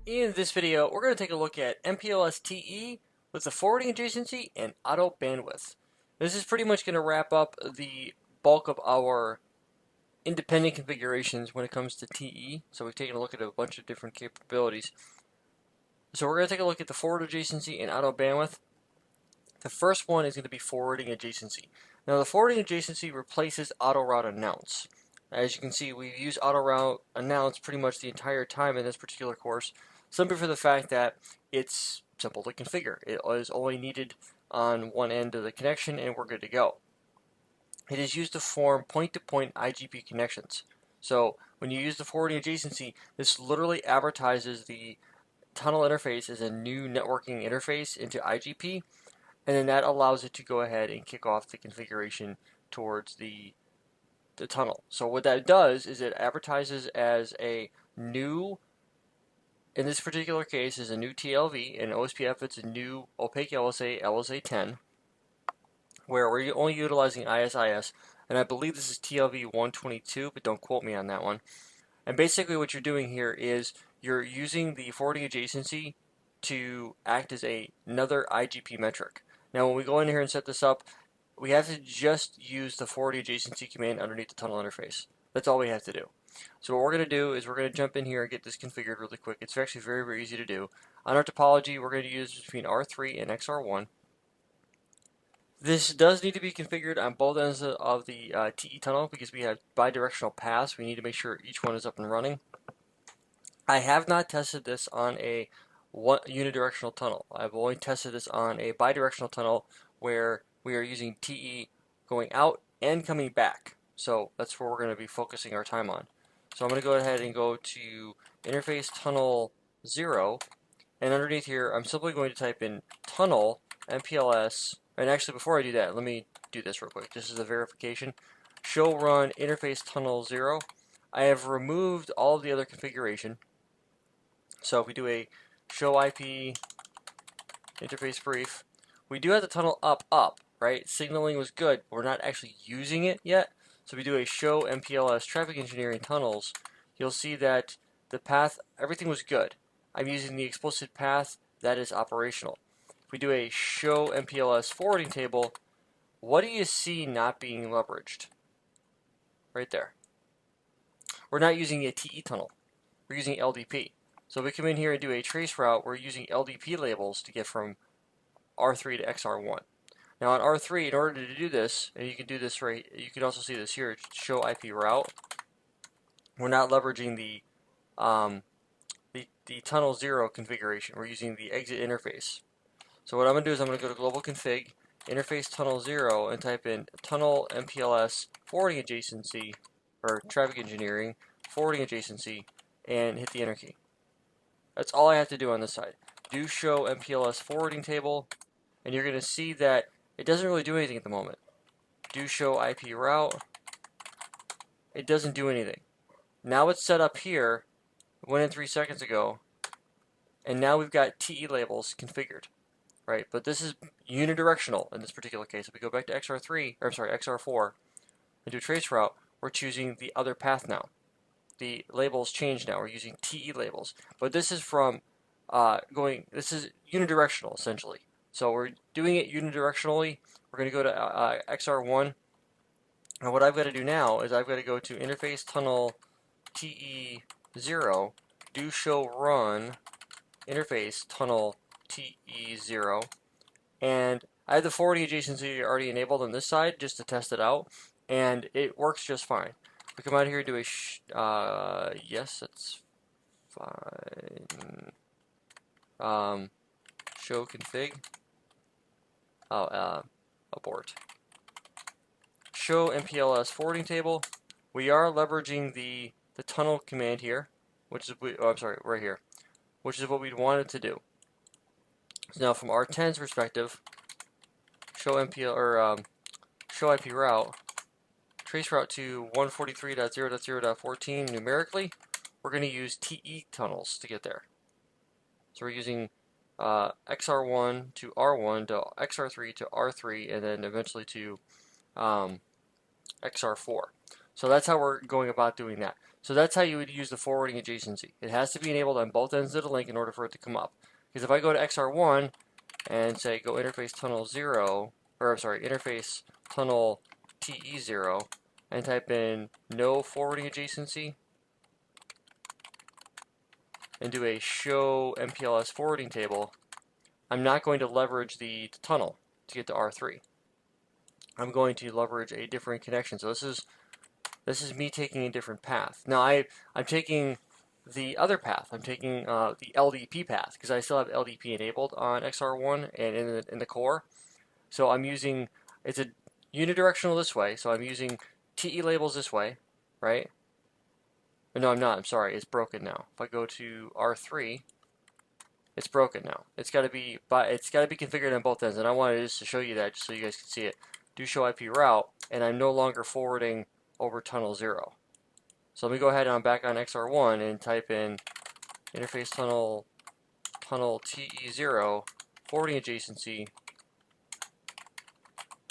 In this video, we're going to take a look at MPLS-TE with the forwarding adjacency and auto bandwidth. This is pretty much going to wrap up the bulk of our independent configurations when it comes to TE. So we've taken a look at a bunch of different capabilities. So we're going to take a look at the forward adjacency and auto bandwidth. The first one is going to be forwarding adjacency. Now the forwarding adjacency replaces auto route announce. As you can see, we've used auto route announce pretty much the entire time in this particular course, simply for the fact that it's simple to configure. It is only needed on one end of the connection and we're good to go. It is used to form point-to-point IGP connections. So when you use the forwarding adjacency, this literally advertises the tunnel interface as a new networking interface into IGP, and then that allows it to go ahead and kick off the configuration towards the tunnel. So what that does is it advertises as a new, in this particular case, is a new TLV, and OSPF it's a new opaque LSA, LSA10, where we're only utilizing ISIS, and I believe this is TLV 122, but don't quote me on that one. And basically what you're doing here is you're using the forwarding adjacency to act as another IGP metric. Now when we go in here and set this up, we have to just use the forwarding adjacency command underneath the tunnel interface. That's all we have to do. So what we're going to do is we're going to jump in here and get this configured really quick. It's actually very, very easy to do. On our topology, we're going to use between R3 and XR1. This does need to be configured on both ends of the TE tunnel because we have bidirectional paths. We need to make sure each one is up and running. I have not tested this on a unidirectional tunnel. I've only tested this on a bidirectional tunnel where we are using TE going out and coming back. So that's where we're going to be focusing our time on. So I'm going to go ahead and go to interface tunnel 0, and underneath here I'm simply going to type in tunnel MPLS, and actually before I do that, let me do this real quick. This is a verification. Show run interface tunnel 0. I have removed all of the other configuration. So if we do a show IP interface brief, we do have the tunnel up, right? Signaling was good, but we're not actually using it yet. So if we do a show MPLS traffic engineering tunnels, you'll see that the path, everything was good. I'm using the explicit path that is operational. If we do a show MPLS forwarding table, what do you see not being leveraged? Right there. We're not using a TE tunnel. We're using LDP. So if we come in here and do a trace route, we're using LDP labels to get from R3 to XR1. Now on R3, in order to do this, and you can do this right, you can also see this here, show IP route. We're not leveraging the tunnel 0 configuration. We're using the exit interface. So what I'm going to do is I'm going to go to global config, interface tunnel 0, and type in tunnel MPLS forwarding adjacency, or traffic engineering, forwarding adjacency, and hit the enter key. That's all I have to do on this side. Do show MPLS forwarding table, and you're going to see that it doesn't really do anything at the moment. Do show IP route. It doesn't do anything. Now it's set up here. It went in 3 seconds ago, and now we've got TE labels configured, right? But this is unidirectional in this particular case. If we go back to XR3, or sorry, XR4, and do trace route, we're choosing the other path now. The labels change now. We're using TE labels, but this is from this is unidirectional essentially. So we're doing it unidirectionally. We're going to go to XR1, and what I've got to do now is I've got to go to interface tunnel TE0, do show run interface tunnel TE0, and I have the forwarding adjacency already enabled on this side just to test it out, and it works just fine. We come out here and do a yes, that's fine. Show config. Abort. Show MPLS forwarding table. We are leveraging the tunnel command here, which is right here, which is what we'd wanted to do. So now from R10's perspective, show show IP route. Trace route to 143.0.0.14 numerically, we're going to use TE tunnels to get there. So we're using XR1 to R1 to XR3 to R3, and then eventually to XR4. So that's how we're going about doing that. So that's how you would use the forwarding adjacency. It has to be enabled on both ends of the link in order for it to come up. Because if I go to XR1 and say go interface tunnel 0, or I'm sorry, interface tunnel TE0, and type in no forwarding adjacency, and do a show MPLS forwarding table, I'm not going to leverage the tunnel to get to R3. I'm going to leverage a different connection. So this is me taking a different path. Now I'm taking the other path. I'm taking the LDP path because I still have LDP enabled on XR1 and in the core. So I'm using, it's a unidirectional this way. So I'm using TE labels this way, right? No, I'm not. I'm sorry. It's broken now. If I go to R3, it's broken now. It's got to be configured on both ends, and I wanted just to show you that just so you guys can see it. Do show IP route, and I'm no longer forwarding over tunnel 0. So let me go ahead and I'm back on XR1 and type in interface tunnel TE0 forwarding adjacency.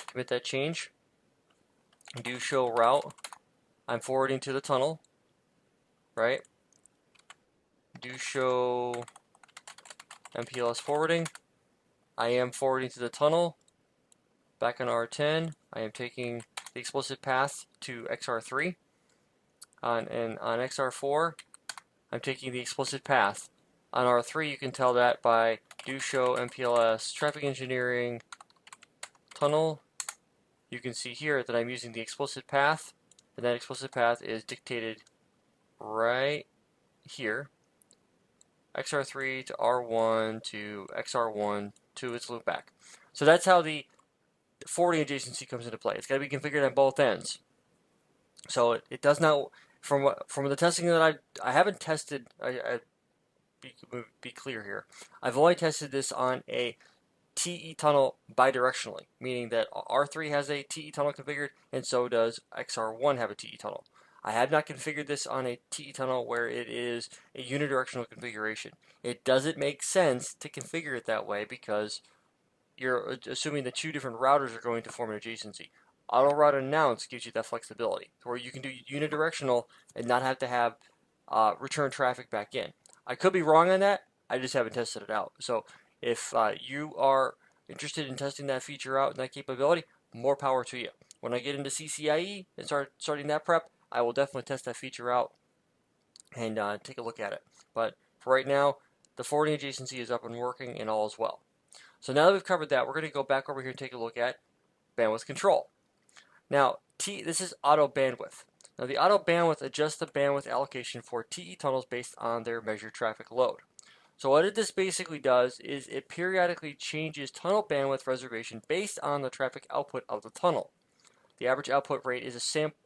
Commit that change. Do show route. I'm forwarding to the tunnel, right? Do show MPLS forwarding. I am forwarding to the tunnel. Back on R10, I am taking the explicit path to XR3. And on XR4, I'm taking the explicit path. On R3, you can tell that by do show MPLS traffic engineering tunnel. You can see here that I'm using the explicit path, and that explicit path is dictated right here. XR3 to R1 to XR1 to its loopback. So that's how the forwarding adjacency comes into play. It's got to be configured on both ends. So it does not, from the testing that I haven't tested, be clear here. I've only tested this on a TE tunnel bidirectionally, meaning that R3 has a TE tunnel configured, and so does XR1 have a TE tunnel. I have not configured this on a TE tunnel where it is a unidirectional configuration. It doesn't make sense to configure it that way because you're assuming that two different routers are going to form an adjacency. Auto route announce gives you that flexibility where you can do unidirectional and not have to have return traffic back in. I could be wrong on that. I just haven't tested it out. So if you are interested in testing that feature out and that capability, more power to you. When I get into CCIE and starting that prep, I will definitely test that feature out and take a look at it. But for right now, the forwarding adjacency is up and working and all is well. So now that we've covered that, we're going to go back over here and take a look at bandwidth control. Now, this is auto bandwidth. Now, the auto bandwidth adjusts the bandwidth allocation for TE tunnels based on their measured traffic load. So what this basically does is it periodically changes tunnel bandwidth reservation based on the traffic output of the tunnel. The average output rate is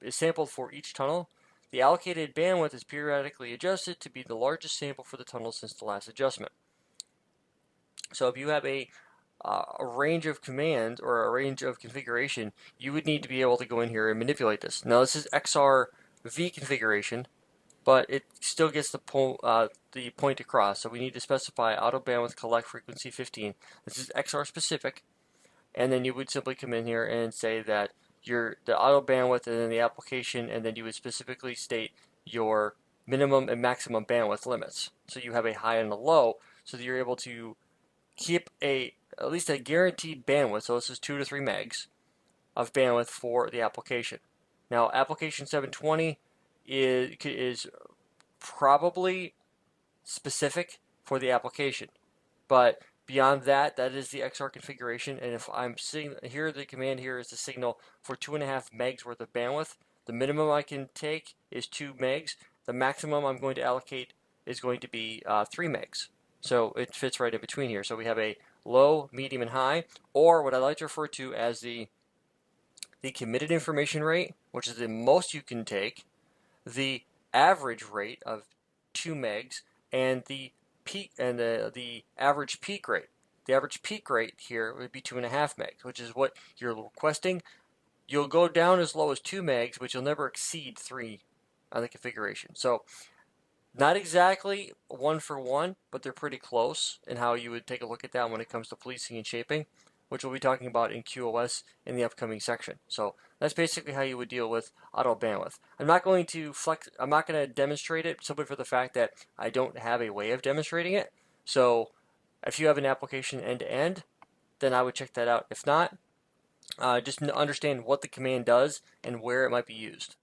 sampled for each tunnel. The allocated bandwidth is periodically adjusted to be the largest sample for the tunnel since the last adjustment. So if you have a range of commands or a range of configuration, you would need to be able to go in here and manipulate this. Now this is XRv configuration, but it still gets the point across. So we need to specify auto bandwidth collect frequency 15. This is XR specific, and then you would simply come in here and say that the auto bandwidth and then the application, and then you would specifically state your minimum and maximum bandwidth limits. So you have a high and a low, so that you're able to keep at least a guaranteed bandwidth. So this is 2 to 3 megs of bandwidth for the application. Now, application 720 is probably specific for the application, but beyond that, that is the XR configuration. And if I'm seeing here, the command here is to signal for 2.5 megs worth of bandwidth. The minimum I can take is 2 megs. The maximum I'm going to allocate is going to be 3 megs. So it fits right in between here. So we have a low, medium, and high, or what I like to refer to as the committed information rate, which is the most you can take, the average rate of 2 megs, and the peak and the average peak rate. The average peak rate here would be 2.5 megs, which is what you're requesting. You'll go down as low as 2 megs, but you'll never exceed 3 on the configuration. So not exactly one for one, but they're pretty close in how you would take a look at that when it comes to policing and shaping. which we'll be talking about in QoS in the upcoming section. So that's basically how you would deal with auto bandwidth. I'm not going to demonstrate it simply for the fact that I don't have a way of demonstrating it. So if you have an application end to end, then I would check that out. If not, just understand what the command does and where it might be used.